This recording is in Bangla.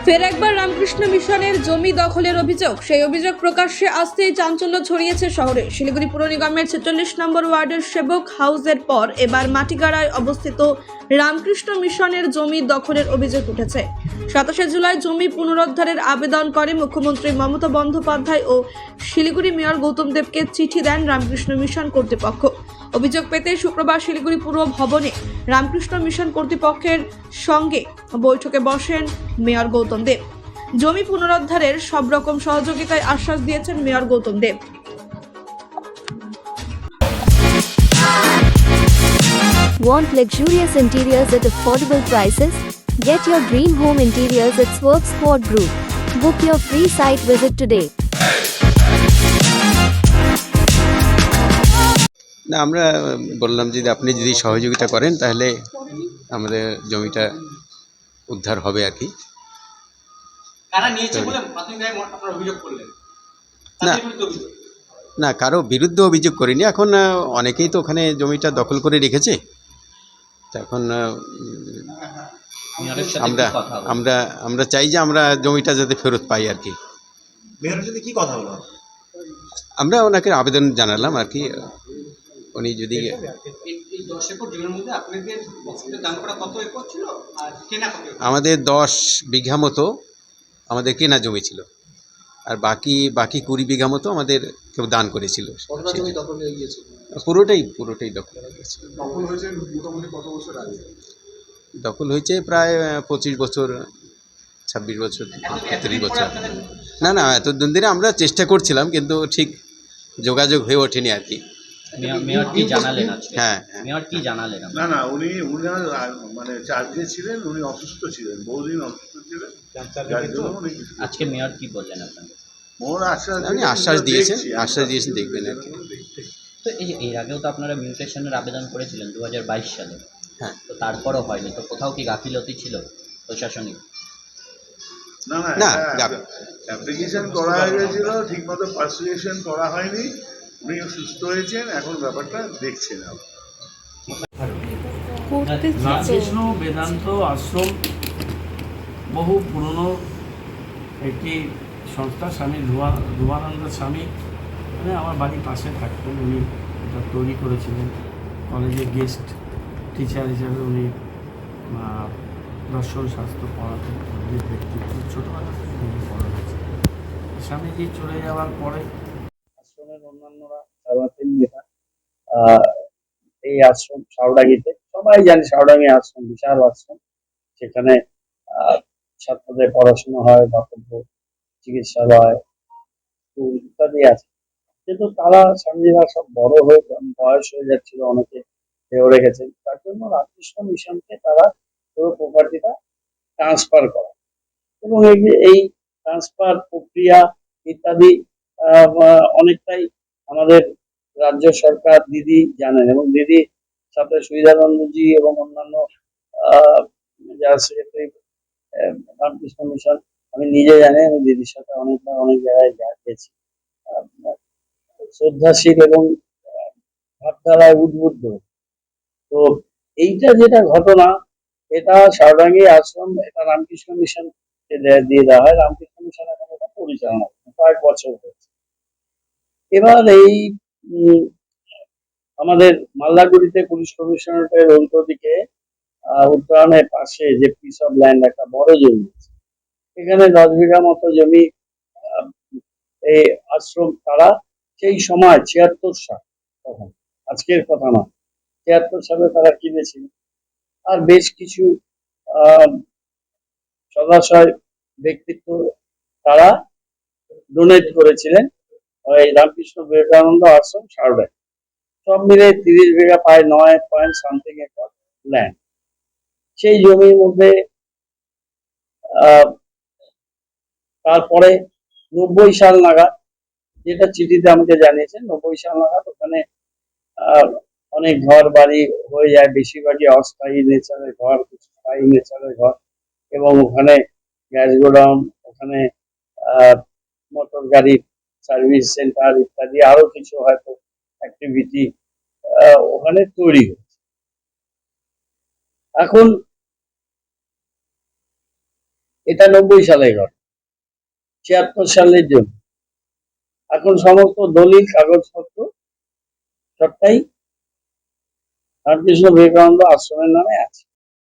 ফের একবার রামকৃষ্ণ মিশনের জমি দখলের অভিযোগ। সেই অভিযোগ প্রকাশ্যে আসতেই চাঞ্চল্য ছড়িয়েছে শহরে। শিলিগুড়ি পুর নিগমের 46 নম্বর ওয়ার্ডের সেবক হাউসের পর এবার মাটিগাড়ায় অবস্থিত রামকৃষ্ণ মিশনের জমি দখলের অভিযোগ উঠেছে। 27 জুলাই জমি পুনরুদ্ধারের আবেদন করে মুখ্যমন্ত্রী মমতা বন্দ্যোপাধ্যায় ও শিলিগুড়ি মেয়র গৌতম দেবকে চিঠি দেন রামকৃষ্ণ মিশন কর্তৃপক্ষ। অভিযোগ পেতে শুক্রবার শিলিগুড়ি পুর ভবনে রামকৃষ্ণ মিশন কর্তৃপক্ষের সঙ্গে বৈঠকে বসেন মেয়র গৌতম দেব। জমি পুনরুদ্ধারের সব রকম সহযোগিতায় আশ্বাস দিয়েছেন mayor Gautam Dev. Want luxurious interiors at affordable prices? Get your dream home interiors at Swerve Sport Group. Book your free site visit today. না, আমরা বললাম যে আপনি যদি সহযোগিতা করেন তাহলে আমাদের জমিটা উদ্ধার হবে আর কি। কারা নিয়েছে বলে প্রাথমিকভাবে আপনারা অভিযোগ করলেন? না না, কারো বিরুদ্ধে অভিযোগ করিনি। এখন অনেকেই তো ওখানে জমিটা দখল করে রেখেছে। তো এখন আমরা আমরা আমরা চাই যে আমরা জমিটা যাতে ফেরত পাই আর কি। মেয়রের সাথে কি কথা হলো? আমরা ওনাকে আবেদন জানালাম আর কি। উনি যদি এই 10 একর জমির মধ্যে আপনাদের বছরে দান করা কত একর ছিল আর কেনা কত একর? আমাদের 10 বিঘা মতো আমাদের কেনা জমি ছিল, আর বাকি 20 বিঘা মতো আমাদের কেউ দান করেছিল। পুরোটাই দখল হয়ে গেছে। দখল হয়েছে মোটামুটি কত বছর আগে? দখল হয়েছে প্রায় 25 বছর, 26 বছর, 30 বছর। না, এতদিন ধরে আমরা চেষ্টা করছিলাম কিন্তু ঠিক যোগাযোগ হয়ে ওঠেনি আর কি। মেয়র কি জানালেন আজকে? হ্যাঁ, মেয়র কি জানালেন? না উনি মানে চার্জে ছিলেন, উনি অসুস্থ ছিলেন, বহুদিন অসুস্থ ছিলেন। আজকে মেয়র কি বললেন আপনাকে? উনি আশ্বাস দিয়েছেন দেখবেন আর কি। তো এই যে এর আগেও তো আপনারা মিউটেশনের আবেদন করেছিলেন 2022 সালে। হ্যাঁ, তো তারপরও হয়নি, তো কোথাও কি গাফিলতি ছিল প্রশাসনিক? না, অ্যাপ্লিকেশন করা হয়ে গেছিল, ঠিকমতো পার্সুয়েশন করা হয়নি। উনি সুস্থ হয়েছেন, এখন ব্যাপারটা দেখছেন। রামকৃষ্ণ বেদান্ত আশ্রম বহু পুরনো একটি সংস্থা। স্বামী ধ্রুবানন্দ স্বামী মানে আমার বাড়ির পাশে থাকতেন। উনি এটা তৈরি করেছিলেন। কলেজে গেস্ট টিচার হিসাবে উনি দর্শন শাস্ত্র পড়াতেন। ব্যক্তিত্ব ছোটোবেলা থেকে উনি বড় হয়েছে। স্বামীজি চলে যাওয়ার পরে আশ্রমের অন্যান্যরা চালাতেন যেটা এই আশ্রম সাউডাঙ্গিতে। সবাই জানে সাউডাঙ্গি আশ্রম বিশাল আশ্রম। সেখানে ছাত্রদের পড়াশোনা হয়, দাতব্য চিকিৎসালয়, স্কুল ইত্যাদি আছে। কিন্তু তারা স্বামীজিরা সব বড় হয়ে বয়স হয়ে যাচ্ছিল, অনেকে খেয়েও রেখেছেন। তার জন্য রামকৃষ্ণ মিশনকে তারা পুরো প্রপার্টিটা ট্রান্সফার করে এবং এই ট্রান্সফার প্রক্রিয়া ইত্যাদি অনেকটাই আমাদের রাজ্য সরকার দিদি জানেন, এবং দিদি সাথে সুবিধানন্দজি এবং অন্যান্য যারা সেক্রেটারি রামকৃষ্ণ মিশন আমি নিজে জানি। আমি দিদির সাথে অনেকবার অনেক জায়গায় গেছি। শ্রদ্ধাশীল এবং ভাবধারায় উদ্বুদ্ধ। তো এইটা যেটা ঘটনা, এটা সাউডাঙ্গি আশ্রম, এটা রামকৃষ্ণ মিশন দিয়ে দেওয়া হয়। রামকৃষ্ণ মিশন এখন এটা পরিচালনা কয়েক বছর হয়েছে। এবার এই আমাদের মাল্লাগুড়িতে পুলিশ কমিশনারের উল্টো দিকে উত্তরায়ণের পাশে যে পিস অফ ল্যান্ড একটা বড় জমি আছে, এখানে 10 বিঘা মতো জমি এই আশ্রম তারা সেই সময় 76 সাল, তখন আজকের কথা না, 76 সালে তারা কিনেছিল। আর বেশ কিছু সদাশয় ব্যক্তিত্ব তারা ডোনেট করেছিলেন ওই রামকৃষ্ণ বিবেকানন্দ আশ্রম সাউডাঙ্গি। সব মিলে 30 বিঘা, প্রায় 9 পয়েন্ট সামথিং একর ল্যান্ড। সেই জমির মধ্যে তারপরে 90 সাল নাগাদ, যেটা চিঠিতে আমাকে জানিয়েছেন, 90 সাল নাগাদ ওখানে অনেক ঘর বাড়ি হয়ে যায়, বেশিরভাগই অস্থায়ী নেচারের ঘর, কিছু স্থায়ী নেচারের ঘর, এবং ওখানে গ্যাস গোডাউন, ওখানে মোটর গাড়ি সার্ভিস সেন্টার ইত্যাদি আরো কিছু হয়তো অ্যাক্টিভিটি ওখানে তৈরি হচ্ছে। এখন এটা 90 সালে ঘটে, 76 সালের জন্য। এখন সমস্ত দলিল কাগজপত্র সবটাই রামকৃষ্ণ বিবেকানন্দ আশ্রমের নামে আছে।